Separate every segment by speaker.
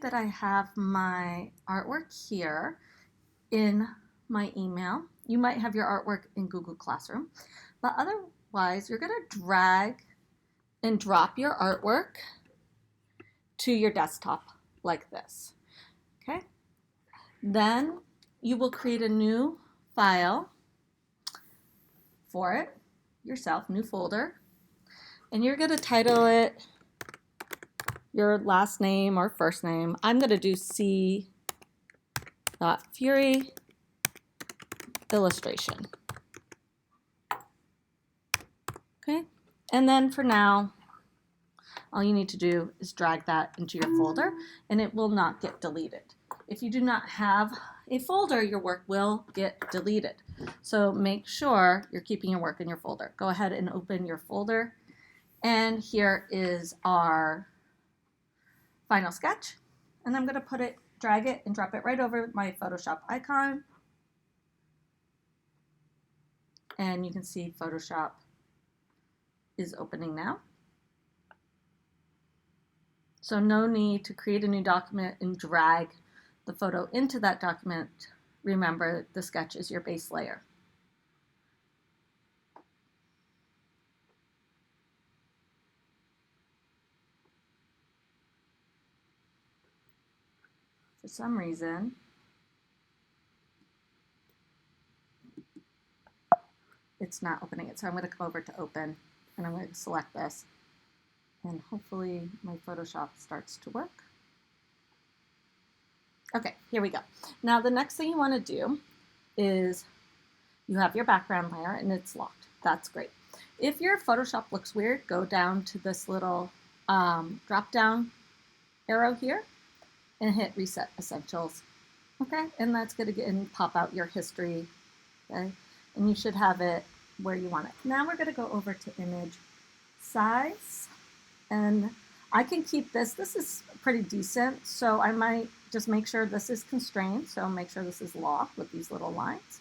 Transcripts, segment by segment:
Speaker 1: that I have my artwork here in my email. You might have your artwork in Google Classroom, but otherwise you're going to drag and drop your artwork to your desktop like this. Okay? Then you will create a new file for it yourself, new folder, and you're going to title it your last name or first name. I'm going to do C.Fury illustration. Okay, and then for now, all you need to do is drag that into your folder and it will not get deleted. If you do not have a folder, your work will get deleted. So make sure you're keeping your work in your folder. Go ahead and open your folder. And here is our final sketch. And I'm going to drag it and drop it right over my Photoshop icon. And you can see Photoshop is opening now. So no need to create a new document and drag the photo into that document. Remember, the sketch is your base layer. For some reason, it's not opening it. So I'm going to come over to open and I'm going to select this and hopefully my Photoshop starts to work. Okay, here we go. Now the next thing you want to do is you have your background layer and it's locked. That's great. If your Photoshop looks weird, go down to this little drop down arrow here and hit Reset Essentials. Okay, and that's going to pop out your history. Okay, and you should have it where you want it. Now we're going to go over to image size, and I can keep this. This is pretty decent, so I might just make sure this is constrained. So make sure this is locked with these little lines,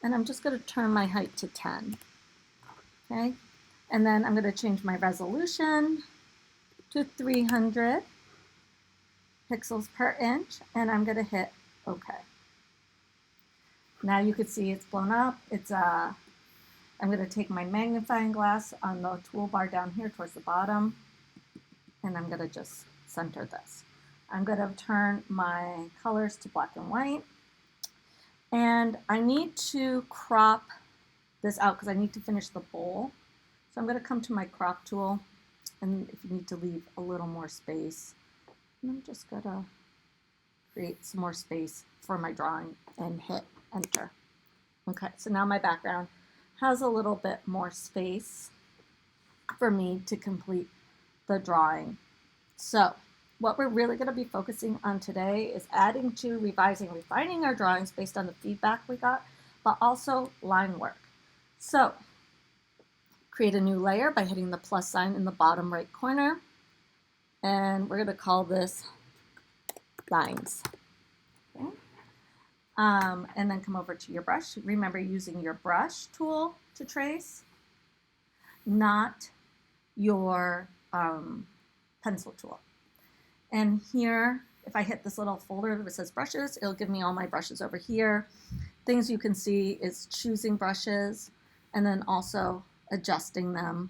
Speaker 1: and I'm just going to turn my height to 10. Okay, and then I'm going to change my resolution to 300 pixels per inch, and I'm going to hit OK. Now you can see it's blown up. I'm going to take my magnifying glass on the toolbar down here towards the bottom, and I'm going to just center this. I'm going to turn my colors to black and white, and I need to crop this out because I need to finish the bowl. So I'm going to come to my crop tool, and if you need to leave a little more space, I'm just going to create some more space for my drawing and hit enter. Okay, so now my background has a little bit more space for me to complete the drawing. So what we're really going to be focusing on today is adding to, revising, refining our drawings based on the feedback we got, but also line work. So create a new layer by hitting the plus sign in the bottom right corner, and we're going to call this lines. Okay. And then come over to your brush. Remember using your brush tool to trace, not your pencil tool. And here, if I hit this little folder that says brushes, it'll give me all my brushes over here. Things you can see is choosing brushes and then also adjusting them,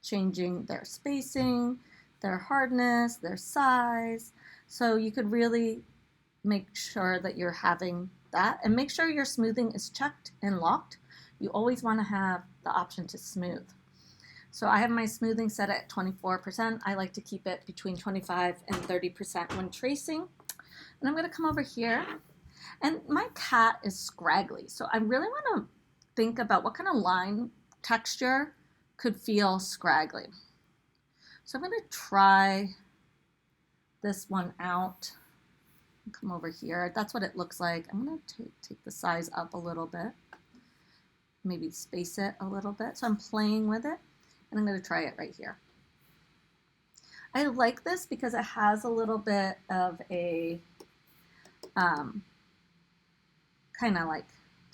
Speaker 1: changing their spacing, their hardness, their size. So you could really make sure that you're having that, and make sure your smoothing is checked and locked. You always want to have the option to smooth. So I have my smoothing set at 24%. I like to keep it between 25 and 30% when tracing. And I'm going to come over here, and my cat is scraggly. So I really want to think about what kind of line texture could feel scraggly. So I'm going to try this one out. Come over here. That's what it looks like. I'm going to take the size up a little bit, maybe space it a little bit. So I'm playing with it, and I'm going to try it right here. I like this because it has a little bit of a kind of like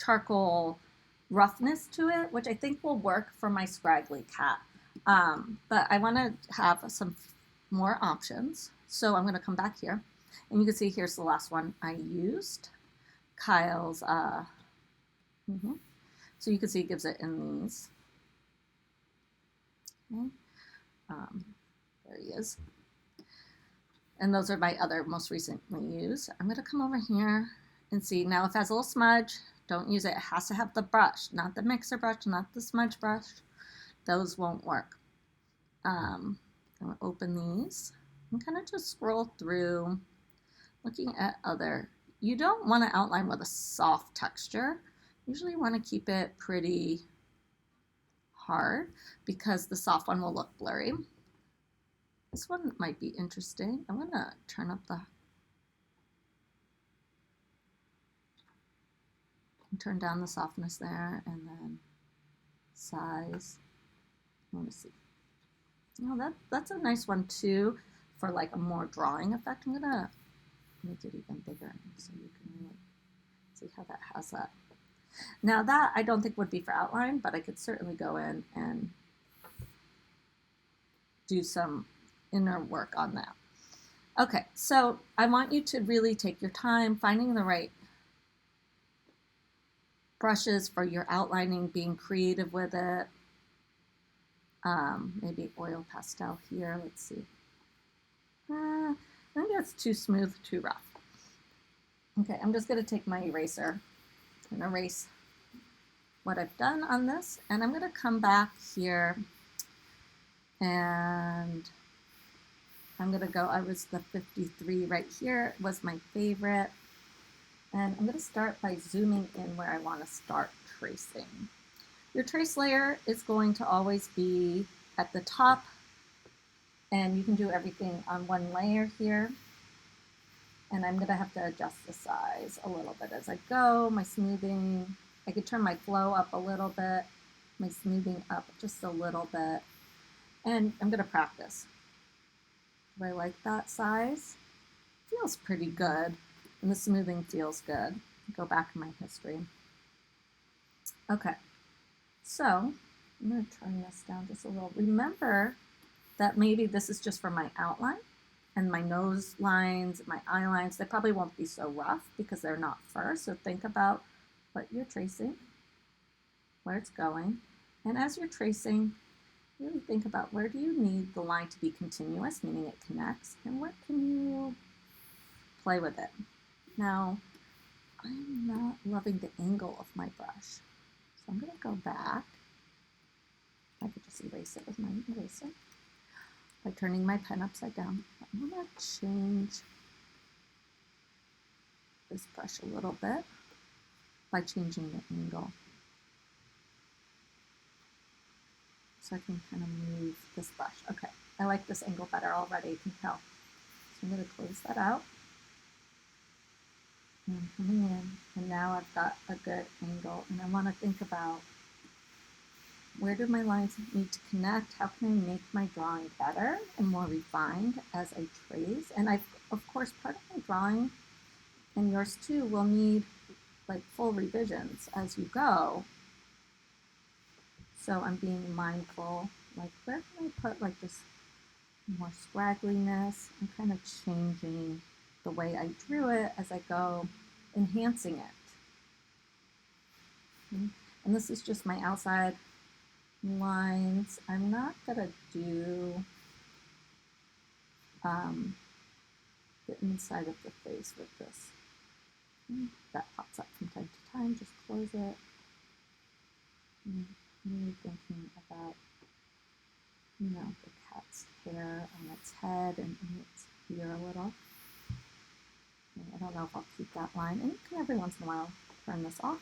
Speaker 1: charcoal roughness to it, which I think will work for my scraggly cat. But I want to have some more options. So I'm going to come back here. And you can see here's the last one I used. Kyle's, so you can see it gives it in these. Okay. There he is. And those are my other most recently used. I'm going to come over here and see. Now if it has a little smudge, don't use it. It has to have the brush, not the mixer brush, not the smudge brush. Those won't work. I'm going to open these and kind of just scroll through, looking at other. You don't want to outline with a soft texture. Usually you want to keep it pretty hard because the soft one will look blurry. This one might be interesting. I'm going to turn up turn down the softness there, and then size. Let me see. Oh, that's a nice one too for like a more drawing effect. I'm going to make it even bigger so you can really see how that has that. Now that I don't think would be for outline, but I could certainly go in and do some inner work on that. Okay, so I want you to really take your time finding the right brushes for your outlining, being creative with it. Maybe oil pastel here, let's see. I think that's too smooth, too rough. Okay, I'm just gonna take my eraser and erase what I've done on this, and I'm gonna come back here and I'm gonna go, I was the 53 right here, was my favorite. And I'm gonna start by zooming in where I wanna start tracing. Your trace layer is going to always be at the top, and you can do everything on one layer here. And I'm gonna have to adjust the size a little bit as I go, my smoothing. I could turn my flow up a little bit, my smoothing up just a little bit. And I'm gonna practice. Do I like that size? Feels pretty good, and the smoothing feels good. Go back in my history. Okay, so I'm going to turn this down just a little. Remember that maybe this is just for my outline, and my nose lines, my eye lines, they probably won't be so rough because they're not fur. So think about what you're tracing, where it's going, and as you're tracing, really think about where do you need the line to be continuous, meaning it connects, and where can you play with it. Now, I'm not loving the angle of my brush, so I'm going to go back. I could just erase it with my eraser by turning my pen upside down. I'm going to change this brush a little bit by changing the angle. So I can kind of move this brush. Okay, I like this angle better already, you can tell. So I'm going to close that out. And I'm coming in, and now I've got a good angle, and I want to think about where do my lines need to connect? How can I make my drawing better and more refined as I trace? And of course, part of my drawing, and yours too, will need like full revisions as you go. So I'm being mindful, like where can I put like this more scraggliness? I'm kind of changing the way I drew it as I go, enhancing it. And this is just my outside lines. I'm not gonna do the inside of the face with this. That pops up from time to time, just close it. Really thinking about, you know, the cat's hair on its head and its ear a little. I don't know if I'll keep that line. And you can every once in a while turn this off,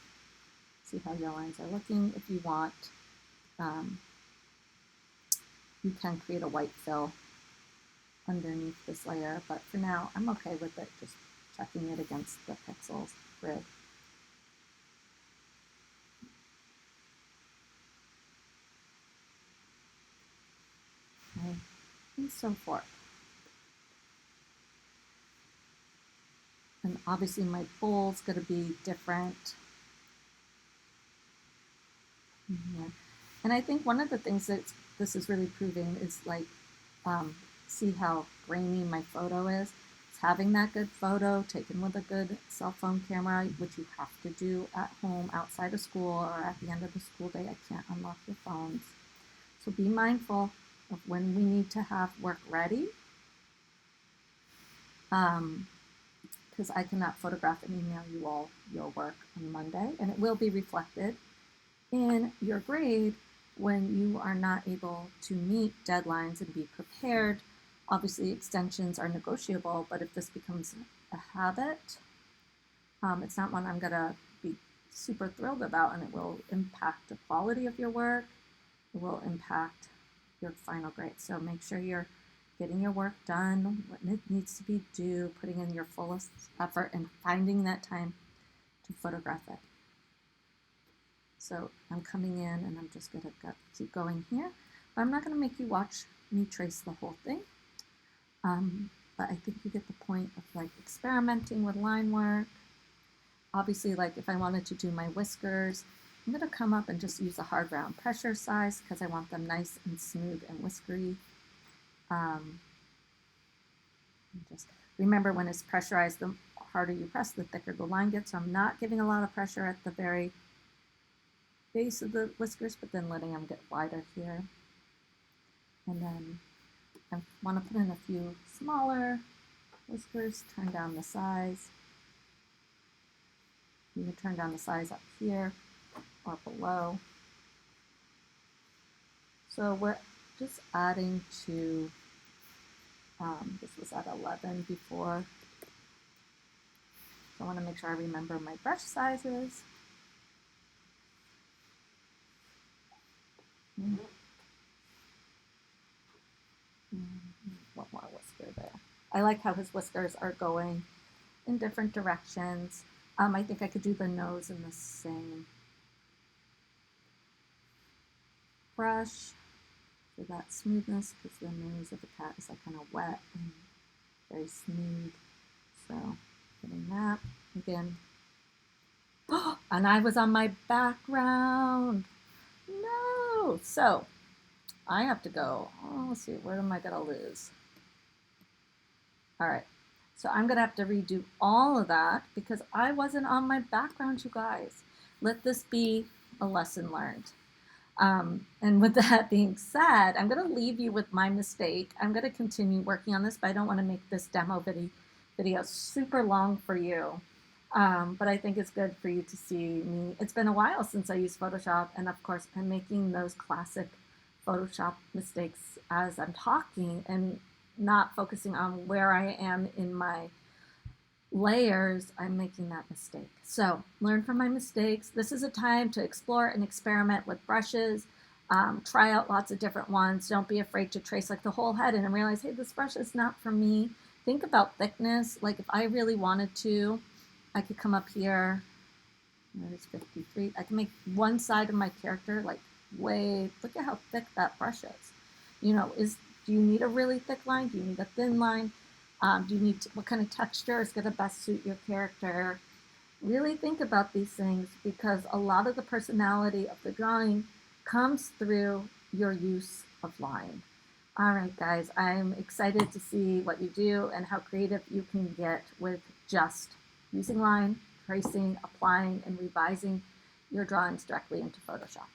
Speaker 1: see how your lines are looking. If you want, you can create a white fill underneath this layer, but for now I'm okay with it, just checking it against the pixels grid. Okay. And so forth. And obviously my bowl's going to be different. And I think one of the things that this is really proving is like, see how grainy my photo is? It's having that good photo taken with a good cell phone camera, which you have to do at home outside of school or at the end of the school day. I can't unlock your phones. So be mindful of when we need to have work ready, because I cannot photograph and email you all your work on Monday, and it will be reflected in your grade when you are not able to meet deadlines and be prepared. Obviously, extensions are negotiable, but if this becomes a habit, it's not one I'm going to be super thrilled about, and it will impact the quality of your work. It will impact your final grade. So make sure you're getting your work done when it needs to be due, putting in your fullest effort, and finding that time to photograph it. So I'm coming in and I'm just going to keep going here. But I'm not going to make you watch me trace the whole thing. But I think you get the point of like experimenting with line work. Obviously, like if I wanted to do my whiskers, I'm going to come up and just use a hard round pressure size because I want them nice and smooth and whiskery. Just remember, when it's pressurized, the harder you press, the thicker the line gets. So I'm not giving a lot of pressure at the very base of the whiskers, but then letting them get wider here. And then I want to put in a few smaller whiskers, turn down the size. You can turn down the size up here or below. So we're just adding to, this was at 11 before. So I want to make sure I remember my brush sizes. One more whisker there. I like how his whiskers are going in different directions. I think I could do the nose in the same brush for that smoothness, because the nose of the cat is like kind of wet and very smooth. So getting that again. And I was on my background. No. So I have to go. Oh, let's see. Where am I going to lose? All right. So I'm going to have to redo all of that because I wasn't on my background, you guys. Let this be a lesson learned. And with that being said, I'm going to leave you with my mistake. I'm going to continue working on this, but I don't want to make this demo video super long for you. But I think it's good for you to see me. It's been a while since I used Photoshop, and of course, I'm making those classic Photoshop mistakes as I'm talking and not focusing on where I am in my layers. I'm making that mistake. So learn from my mistakes. This is a time to explore and experiment with brushes. Try out lots of different ones. Don't be afraid to trace like the whole head and realize, hey, this brush is not for me. Think about thickness. Like if I really wanted to, I could come up here. There's 53. I can make one side of my character like way, look at how thick that brush is. You know, do you need a really thick line? Do you need a thin line? Do you need what kind of texture is going to best suit your character? Really think about these things because a lot of the personality of the drawing comes through your use of line. All right, guys, I'm excited to see what you do and how creative you can get with just using line, tracing, applying, and revising your drawings directly into Photoshop.